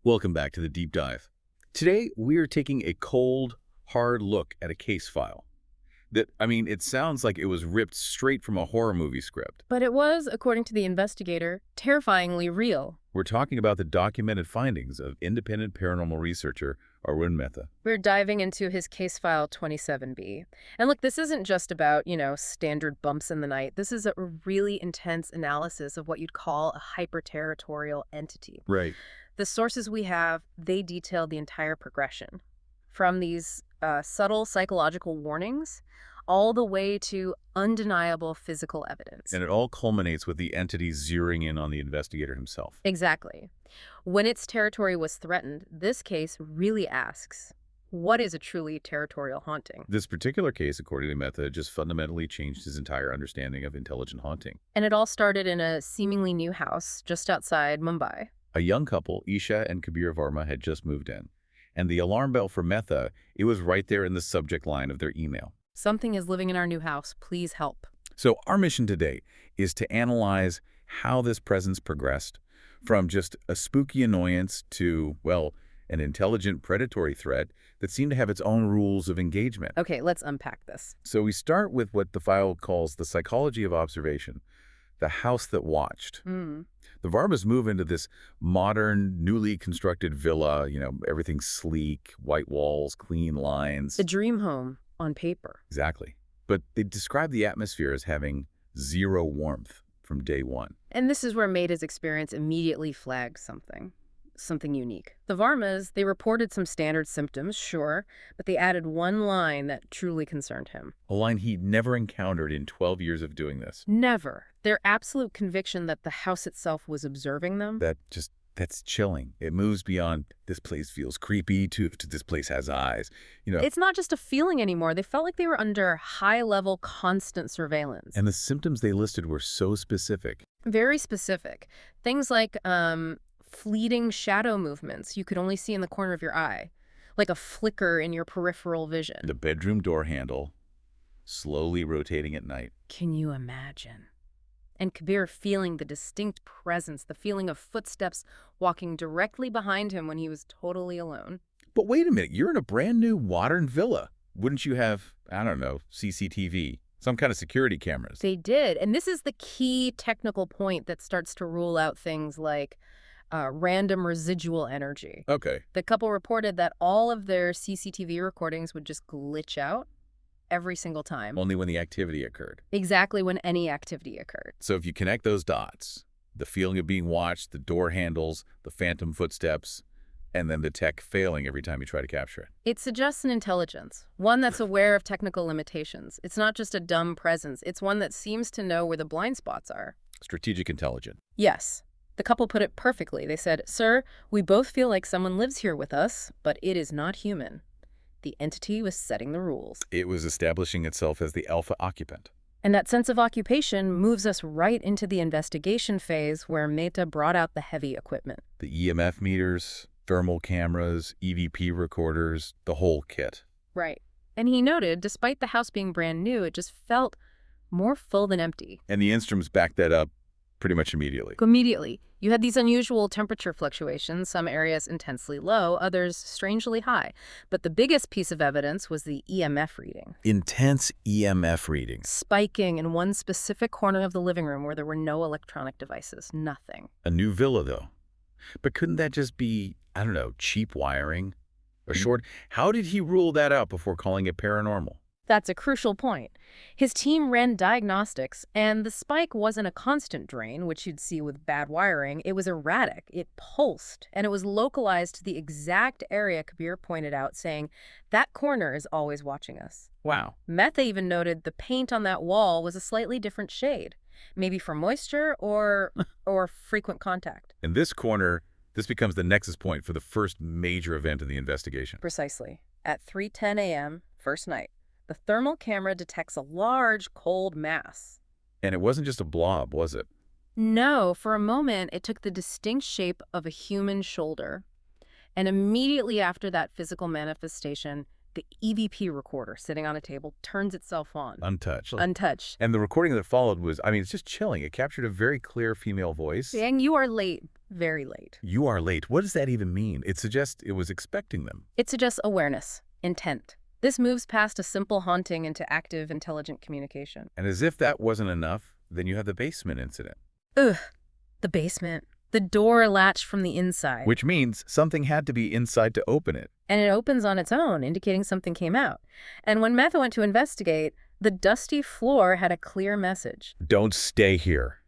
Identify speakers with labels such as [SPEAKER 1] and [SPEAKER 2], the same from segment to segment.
[SPEAKER 1] Welcome back to the deep dive. Today, we're taking a cold, hard look at a case file. It sounds like it was ripped straight from a horror movie script.
[SPEAKER 2] But it was, according to the investigator, terrifyingly real.
[SPEAKER 1] We're talking about the documented findings of independent paranormal researcher Arun Mehta.
[SPEAKER 2] We're diving into his case file 27B. And look, this isn't just about, standard bumps in the night. This is a really intense analysis of what you'd call a hyper-territorial entity.
[SPEAKER 1] Right.
[SPEAKER 2] The sources we have, they detail the entire progression. From these subtle psychological warnings all the way to undeniable physical evidence.
[SPEAKER 1] And it all culminates with the entity zeroing in on the investigator himself.
[SPEAKER 2] Exactly. When its territory was threatened, this case really asks, what is a truly territorial haunting?
[SPEAKER 1] This particular case, according to Mehta, just fundamentally changed his entire understanding of intelligent haunting.
[SPEAKER 2] And it all started in a seemingly new house just outside Mumbai.
[SPEAKER 1] A young couple, Isha and Kabir Varma, had just moved in. And the alarm bell for Mehta, it was right there in the subject line of their email.
[SPEAKER 2] Something is living in our new house. Please help.
[SPEAKER 1] So our mission today is to analyze how this presence progressed from just a spooky annoyance to, well, an intelligent predatory threat that seemed to have its own rules of engagement.
[SPEAKER 2] Okay, let's unpack this.
[SPEAKER 1] So we start with what the file calls the psychology of observation, the house that watched. The Varmas move into this modern, newly constructed villa, everything's sleek, white walls, clean lines.
[SPEAKER 2] The dream home on paper.
[SPEAKER 1] Exactly. But they describe the atmosphere as having zero warmth from day one.
[SPEAKER 2] And this is where Mehta's experience immediately flagged something unique. The Varmas, they reported some standard symptoms, sure, but they added one line that truly concerned him.
[SPEAKER 1] A line he'd never encountered in 12 years of doing this.
[SPEAKER 2] Never. Their absolute conviction that the house itself was observing them.
[SPEAKER 1] That's chilling. It moves beyond this place feels creepy to this place has eyes.
[SPEAKER 2] It's not just a feeling anymore. They felt like they were under high-level, constant surveillance.
[SPEAKER 1] And the symptoms they listed were so specific.
[SPEAKER 2] Very specific. Things like fleeting shadow movements you could only see in the corner of your eye, like a flicker in your peripheral vision.
[SPEAKER 1] The bedroom door handle slowly rotating at night.
[SPEAKER 2] Can you imagine? And Kabir feeling the distinct presence, the feeling of footsteps walking directly behind him when he was totally alone.
[SPEAKER 1] But wait a minute, you're in a brand new modern villa. Wouldn't you have, CCTV, some kind of security cameras?
[SPEAKER 2] They did. And this is the key technical point that starts to rule out things like random residual energy.
[SPEAKER 1] Okay.
[SPEAKER 2] The couple reported that all of their CCTV recordings would just glitch out every single time.
[SPEAKER 1] Only when the activity occurred.
[SPEAKER 2] Exactly when any activity occurred.
[SPEAKER 1] So if you connect those dots, the feeling of being watched, the door handles, the phantom footsteps, and then the tech failing every time you try to capture it.
[SPEAKER 2] It suggests an intelligence, one that's aware of technical limitations. It's not just a dumb presence. It's one that seems to know where the blind spots are.
[SPEAKER 1] Strategic intelligence.
[SPEAKER 2] Yes. The couple put it perfectly. They said, "Sir, we both feel like someone lives here with us, but it is not human." The entity was setting the rules.
[SPEAKER 1] It was establishing itself as the alpha occupant.
[SPEAKER 2] And that sense of occupation moves us right into the investigation phase where Mehta brought out the heavy equipment.
[SPEAKER 1] The EMF meters, thermal cameras, EVP recorders, the whole kit.
[SPEAKER 2] Right. And he noted, despite the house being brand new, it just felt more full than empty.
[SPEAKER 1] And the instruments backed that up pretty much immediately.
[SPEAKER 2] Immediately. You had these unusual temperature fluctuations, some areas intensely low, others strangely high. But the biggest piece of evidence was the EMF reading.
[SPEAKER 1] Intense EMF readings.
[SPEAKER 2] Spiking in one specific corner of the living room where there were no electronic devices. Nothing.
[SPEAKER 1] A new villa, though. But couldn't that just be, cheap wiring? Or short, how did he rule that out before calling it paranormal?
[SPEAKER 2] That's a crucial point. His team ran diagnostics, and the spike wasn't a constant drain, which you'd see with bad wiring. It was erratic. It pulsed, and it was localized to the exact area Kabir pointed out, saying, that corner is always watching us.
[SPEAKER 1] Wow.
[SPEAKER 2] Mehta even noted the paint on that wall was a slightly different shade, maybe for moisture or frequent contact.
[SPEAKER 1] In this corner, this becomes the nexus point for the first major event in the investigation.
[SPEAKER 2] Precisely. At 3:10 a.m., first night, the thermal camera detects a large, cold mass.
[SPEAKER 1] And it wasn't just a blob, was it?
[SPEAKER 2] No, for a moment, it took the distinct shape of a human shoulder. And immediately after that physical manifestation, The EVP recorder sitting on a table turns itself on.
[SPEAKER 1] Untouched.
[SPEAKER 2] Untouched.
[SPEAKER 1] And the recording that followed was, I mean, it's just chilling. It captured a very clear female voice.
[SPEAKER 2] Saying, "You are late. Very late."
[SPEAKER 1] You are late. What does that even mean? It suggests it was expecting them.
[SPEAKER 2] It suggests awareness, intent. This moves past a simple haunting into active, intelligent communication.
[SPEAKER 1] And as if that wasn't enough, then you have the basement incident.
[SPEAKER 2] Ugh. The basement. The door latched from the inside.
[SPEAKER 1] Which means something had to be inside to open it.
[SPEAKER 2] And it opens on its own, indicating something came out. And when Metha went to investigate, the dusty floor had a clear message.
[SPEAKER 1] Don't stay here.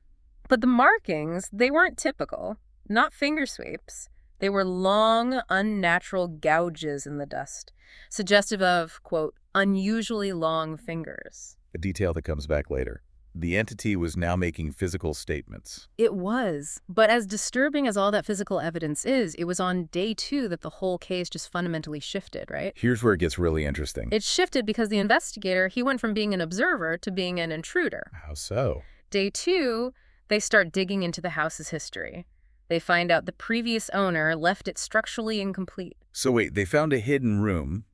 [SPEAKER 2] But the markings, they weren't typical. Not finger sweeps. They were long, unnatural gouges in the dust, suggestive of, quote, unusually long fingers.
[SPEAKER 1] A detail that comes back later. The entity was now making physical statements.
[SPEAKER 2] It was. But as disturbing as all that physical evidence is, it was on day 2 that the whole case just fundamentally shifted, right?
[SPEAKER 1] Here's where it gets really interesting.
[SPEAKER 2] It shifted because the investigator, he went from being an observer to being an intruder.
[SPEAKER 1] How so?
[SPEAKER 2] Day 2, they start digging into the house's history. They find out the previous owner left it structurally incomplete.
[SPEAKER 1] So wait, they found a hidden room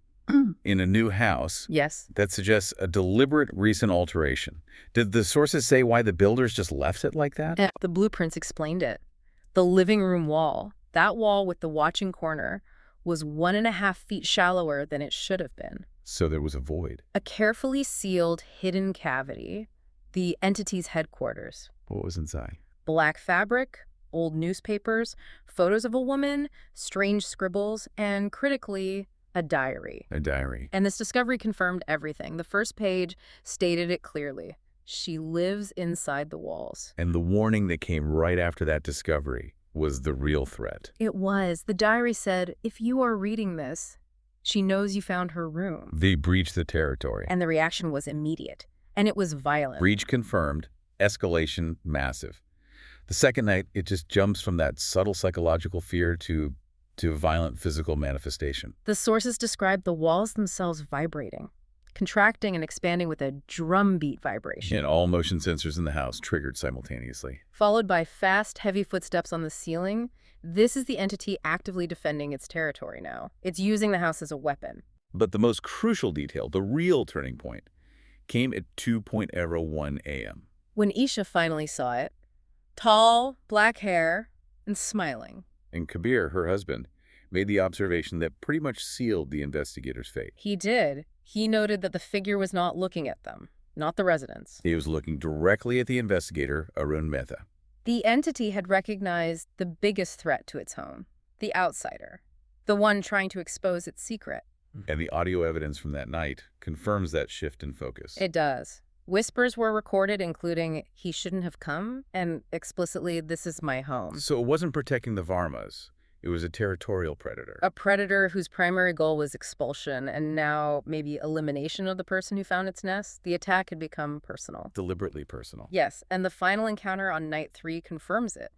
[SPEAKER 1] in a new house.
[SPEAKER 2] Yes.
[SPEAKER 1] That suggests a deliberate recent alteration. Did the sources say why the builders just left it like that?
[SPEAKER 2] The blueprints explained it. The living room wall, that wall with the watching corner, was 1.5 feet shallower than it should have been.
[SPEAKER 1] So there was a void.
[SPEAKER 2] A carefully sealed hidden cavity, the entity's headquarters.
[SPEAKER 1] What was inside?
[SPEAKER 2] Black fabric, old newspapers, photos of a woman, strange scribbles, and critically, a diary.
[SPEAKER 1] A diary.
[SPEAKER 2] And this discovery confirmed everything. The first page stated it clearly. She lives inside the walls.
[SPEAKER 1] And the warning that came right after that discovery was the real threat.
[SPEAKER 2] It was. The diary said, if you are reading this, she knows you found her room.
[SPEAKER 1] They breached the territory.
[SPEAKER 2] And the reaction was immediate. And it was violent.
[SPEAKER 1] Breach confirmed. Escalation massive. The second night, it just jumps from that subtle psychological fear to violent physical manifestation.
[SPEAKER 2] The sources described the walls themselves vibrating, contracting and expanding with a drumbeat vibration.
[SPEAKER 1] And all motion sensors in the house triggered simultaneously.
[SPEAKER 2] Followed by fast, heavy footsteps on the ceiling. This is the entity actively defending its territory now. It's using the house as a weapon.
[SPEAKER 1] But the most crucial detail, the real turning point, came at 2:01 a.m.
[SPEAKER 2] When Isha finally saw it, tall, black hair, and smiling.
[SPEAKER 1] And Kabir, her husband, made the observation that pretty much sealed the investigator's fate.
[SPEAKER 2] He did. He noted that the figure was not looking at them, not the residents.
[SPEAKER 1] He was looking directly at the investigator, Arun Mehta.
[SPEAKER 2] The entity had recognized the biggest threat to its home, the outsider, the one trying to expose its secret.
[SPEAKER 1] And the audio evidence from that night confirms that shift in focus.
[SPEAKER 2] It does. Whispers were recorded, including, "He shouldn't have come," and explicitly, "This is my home."
[SPEAKER 1] So it wasn't protecting the Varmas. It was a territorial predator.
[SPEAKER 2] A predator whose primary goal was expulsion and now maybe elimination of the person who found its nest. The attack had become personal.
[SPEAKER 1] Deliberately personal.
[SPEAKER 2] Yes, and the final encounter on night 3 confirms it.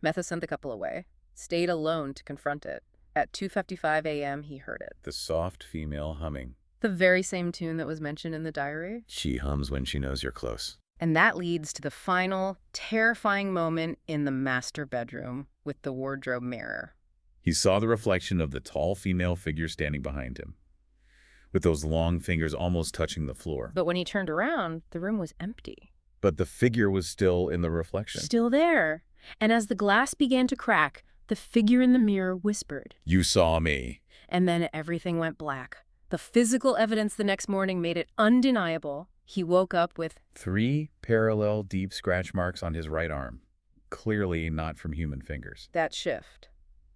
[SPEAKER 2] Metha sent the couple away, stayed alone to confront it. At 2:55 a.m., he heard it.
[SPEAKER 1] The soft female humming.
[SPEAKER 2] The very same tune that was mentioned in the diary.
[SPEAKER 1] She hums when she knows you're close.
[SPEAKER 2] And that leads to the final, terrifying moment in the master bedroom with the wardrobe mirror.
[SPEAKER 1] He saw the reflection of the tall female figure standing behind him, with those long fingers almost touching the floor.
[SPEAKER 2] But when he turned around, the room was empty.
[SPEAKER 1] But the figure was still in the reflection.
[SPEAKER 2] Still there. And as the glass began to crack, the figure in the mirror whispered,
[SPEAKER 1] "You saw me."
[SPEAKER 2] And then everything went black. The physical evidence the next morning made it undeniable. He woke up with
[SPEAKER 1] 3 parallel deep scratch marks on his right arm, clearly not from human fingers.
[SPEAKER 2] that shift.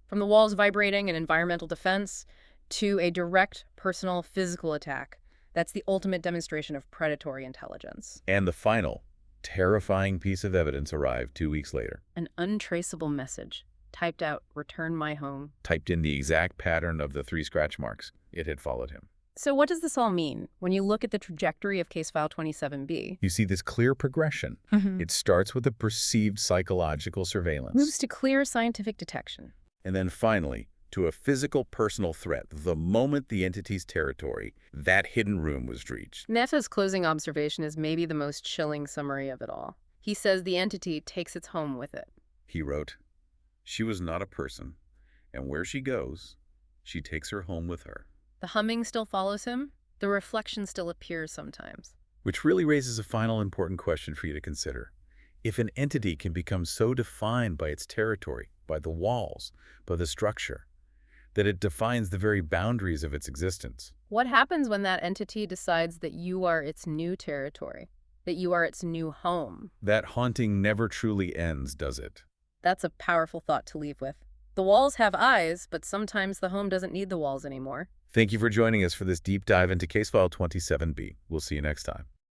[SPEAKER 2] From the walls vibrating and environmental defense to a direct personal physical attack. That's the ultimate demonstration of predatory intelligence.
[SPEAKER 1] And the final, terrifying piece of evidence arrived 2 weeks later.
[SPEAKER 2] An untraceable message. Typed out, "Return my home."
[SPEAKER 1] Typed in the exact pattern of the 3 scratch marks. It had followed him.
[SPEAKER 2] So what does this all mean when you look at the trajectory of Case File 27B?
[SPEAKER 1] You see this clear progression. It starts with a perceived psychological surveillance.
[SPEAKER 2] Moves to clear scientific detection.
[SPEAKER 1] And then finally, to a physical personal threat the moment the entity's territory, that hidden room, was reached.
[SPEAKER 2] Metha's closing observation is maybe the most chilling summary of it all. He says the entity takes its home with it.
[SPEAKER 1] He wrote, "She was not a person, and where she goes, she takes her home with her."
[SPEAKER 2] The humming still follows him. The reflection still appears sometimes.
[SPEAKER 1] Which really raises a final important question for you to consider. If an entity can become so defined by its territory, by the walls, by the structure, that it defines the very boundaries of its existence.
[SPEAKER 2] What happens when that entity decides that you are its new territory, that you are its new home?
[SPEAKER 1] That haunting never truly ends, does it?
[SPEAKER 2] That's a powerful thought to leave with. The walls have eyes, but sometimes the home doesn't need the walls anymore.
[SPEAKER 1] Thank you for joining us for this deep dive into Case File 27B. We'll see you next time.